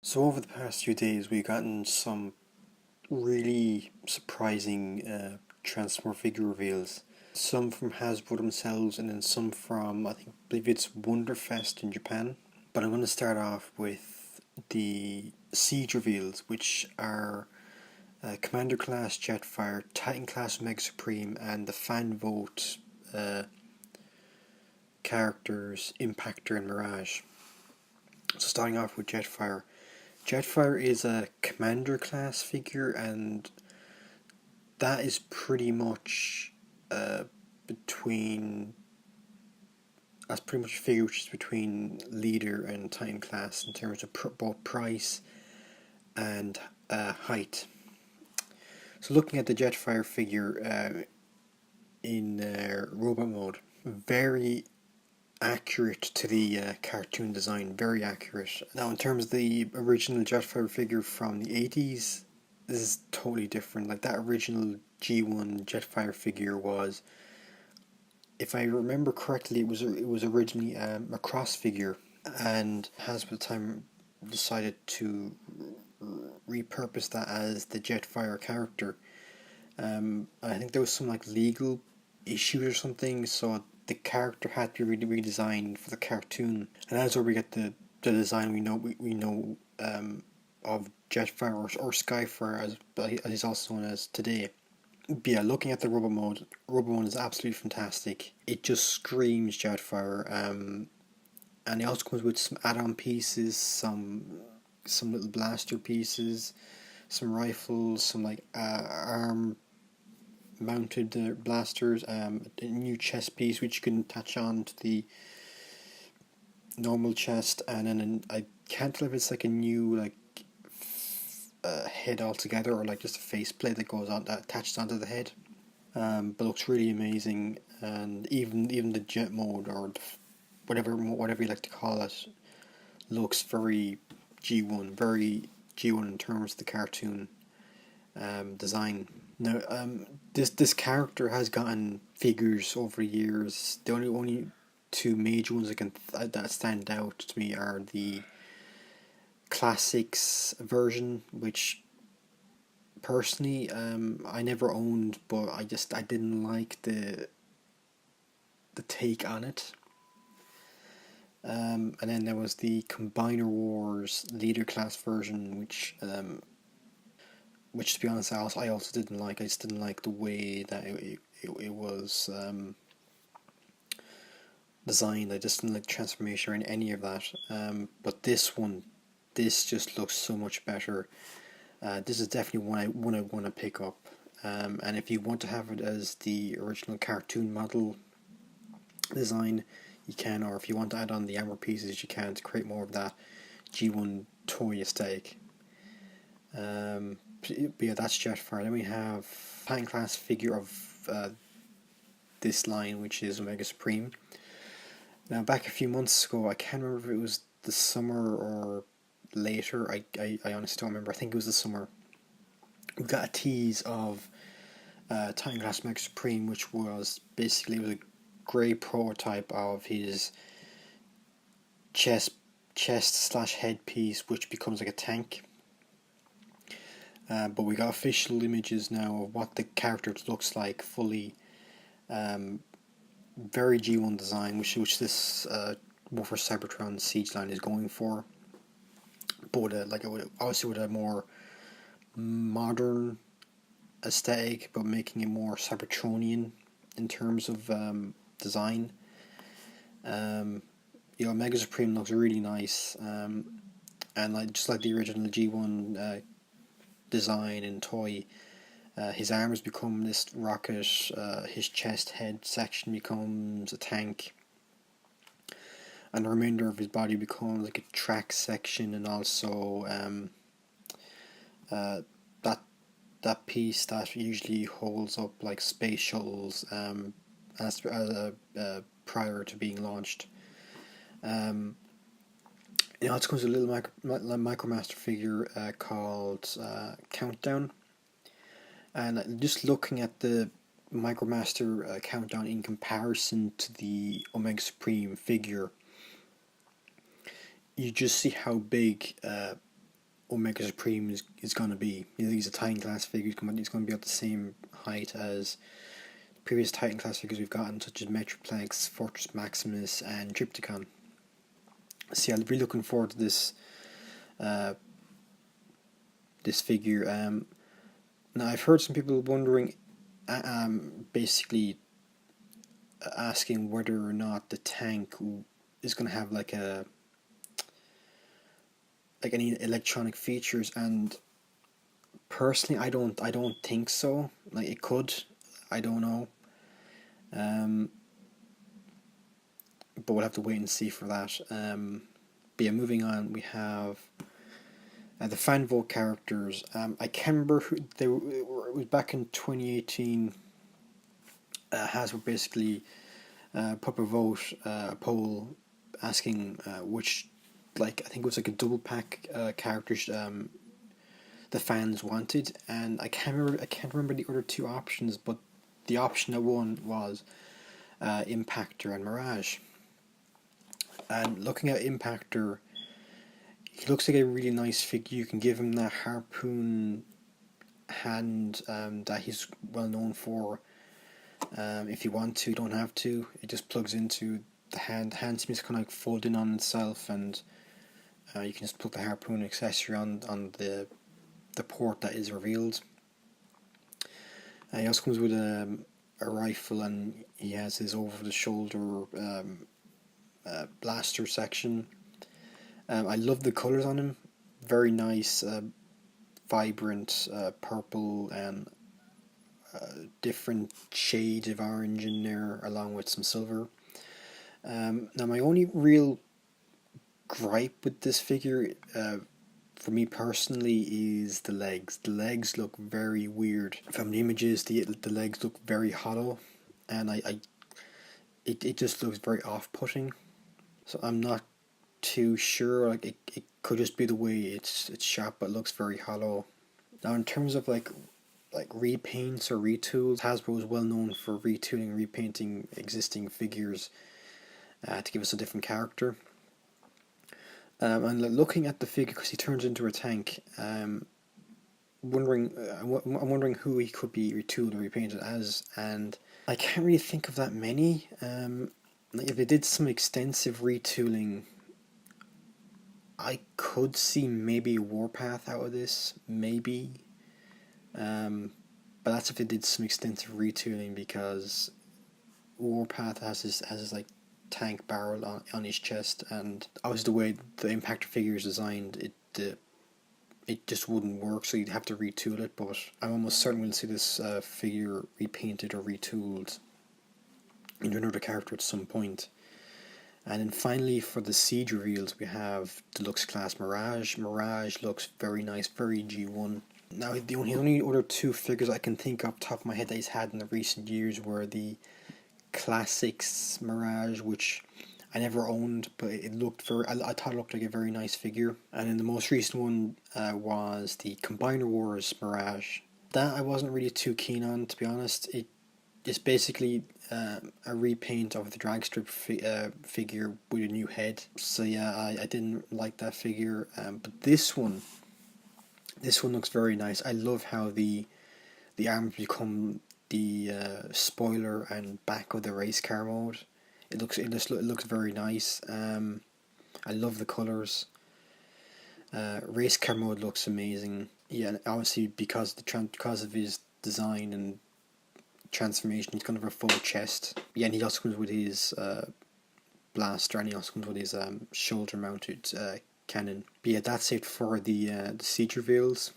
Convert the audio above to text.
So over the past few days, we've gotten some really surprising Transformer figure reveals. Some from Hasbro themselves, and then some from believe it's Wonderfest in Japan. But I'm going to start off with the Siege reveals, which are Commander class Jetfire, Titan class Mega Supreme, and the fan vote uh, characters Impactor and Mirage. So starting off with Jetfire. Jetfire is a commander class figure, and that is pretty much between. That's pretty much a figure which is between leader and Titan class in terms of both price and height. So looking at the Jetfire figure in robot mode, very accurate to the cartoon design, very accurate. Now, in terms of the original Jetfire figure from the 80s, this is totally different. Like, that original G1 Jetfire figure was, if I remember correctly, it was originally a cross figure, and Hasbro at the time decided to repurpose that as the Jetfire character. I think there was some like legal issues or something, so the character had to be redesigned for the cartoon, and that's where we get the design we know of Jetfire or Skyfire as he's also known as today. But yeah, looking at the Robot mode is absolutely fantastic. It just screams Jetfire, and it also comes with some add-on pieces, some little blaster pieces, some rifles, some like arm mounted blasters, a new chest piece which you can attach on to the normal chest, and then I can't tell if it's like a new head altogether or like just a faceplate that goes on that attaches onto the head. But looks really amazing, and even the jet mode or whatever you like to call it looks very G1 in terms of the cartoon design. Now, this character has gotten figures over the years. The only two major ones that stand out to me are the classics version, which personally I never owned, but I didn't like the take on it. And then there was the Combiner Wars Leader class version, which to be honest, I also didn't like. I just didn't like the way that it was designed. I just didn't like the transformation or any of that. But this just looks so much better. This is definitely one I want to pick up. And if you want to have it as the original cartoon model design, you can, or if you want to add on the armor pieces, you can to create more of that G1 toy aesthetic. But yeah, that's Jetfire. Then we have Titan class figure of this line, which is Omega Supreme. Now, back a few months ago, I can't remember if it was the summer or later. I honestly don't remember. I think it was the summer. We got a tease of Titan class Omega Supreme, which was basically a grey prototype of his chest slash headpiece, which becomes like a tank. But we got official images now of what the character looks like fully. Very G1 design, which this Warfare Cybertron Siege line is going for. But obviously with a more modern aesthetic, but making it more Cybertronian in terms of design. Mega Supreme looks really nice, and just like the original G1 design and toy, his arms become this rocket, his chest head section becomes a tank, and the remainder of his body becomes like a track section, and also that piece that usually holds up like space shuttles prior to being launched. It also comes with a little Micromaster figure called Countdown. And just looking at the Micromaster Countdown in comparison to the Omega Supreme figure, you just see how big Omega Supreme is going to be. He's a Titan class figure. He's going to be at the same height as previous Titan class figures we've gotten, such as Metroplex, Fortress Maximus, and Trypticon. So yeah, I'll be looking forward to this this figure. Now I've heard some people wondering, basically asking whether or not the tank is going to have like any electronic features, and personally I don't think so. Like, it could, I don't know, but we'll have to wait and see for that. But yeah, moving on, we have the fan vote characters. I can't remember who they were. It was back in 2018. Hasbro basically put up a vote, a poll, asking which, like, I think it was like a double pack characters the fans wanted, and I can't remember the other two options, but the option that won was Impactor and Mirage. And looking at Impactor, he looks like a really nice figure. You can give him that harpoon hand that he's well known for. If you want to, you don't have to. It just plugs into the hand. The hand seems kind of like fold in on itself, and you can just put the harpoon accessory on the port that is revealed. He also comes with a rifle, and he has his over-the-shoulder blaster section. I love the colours on him. Very nice, vibrant purple and different shades of orange in there, along with some silver. Now, my only real gripe with this figure, for me personally, is the legs. The legs look very weird. From the images, the legs look very hollow, and it just looks very off-putting. So I'm not too sure. Like, it could just be the way it's shot, but it looks very hollow. Now, in terms of like repaints or retools, Hasbro is well known for retooling, repainting existing figures to give us a different character. And looking at the figure, because he turns into a tank, I'm wondering who he could be retooled or repainted as, and I can't really think of that many. Like, if they did some extensive retooling, I could see maybe Warpath out of this, maybe. But that's if they did some extensive retooling, because Warpath has his like tank barrel on his chest, and obviously the way the Impactor figure is designed, it just wouldn't work, so you'd have to retool it. But I'm almost certain we'll see this figure repainted or retooled into another character at some point. And then finally, for the siege reveals, we have Deluxe Class Mirage. Mirage looks very nice, very G1. Now, the only other two figures I can think off the top of my head that he's had in the recent years were the Classics Mirage, which I never owned, but it looked I thought it looked like a very nice figure. And then the most recent one was the Combiner Wars Mirage. That I wasn't really too keen on, to be honest. It's basically a repaint of the dragstrip figure with a new head. So yeah, I didn't like that figure. But this one looks very nice. I love how the arms become the spoiler and back of the race car mode. It looks very nice. I love the colors. Race car mode looks amazing. Yeah, and obviously because of his design and transformation, he's going to have a full chest. Yeah, and he also comes with his blaster, and he also comes with his shoulder mounted cannon. But yeah, that's it for the siege reveals.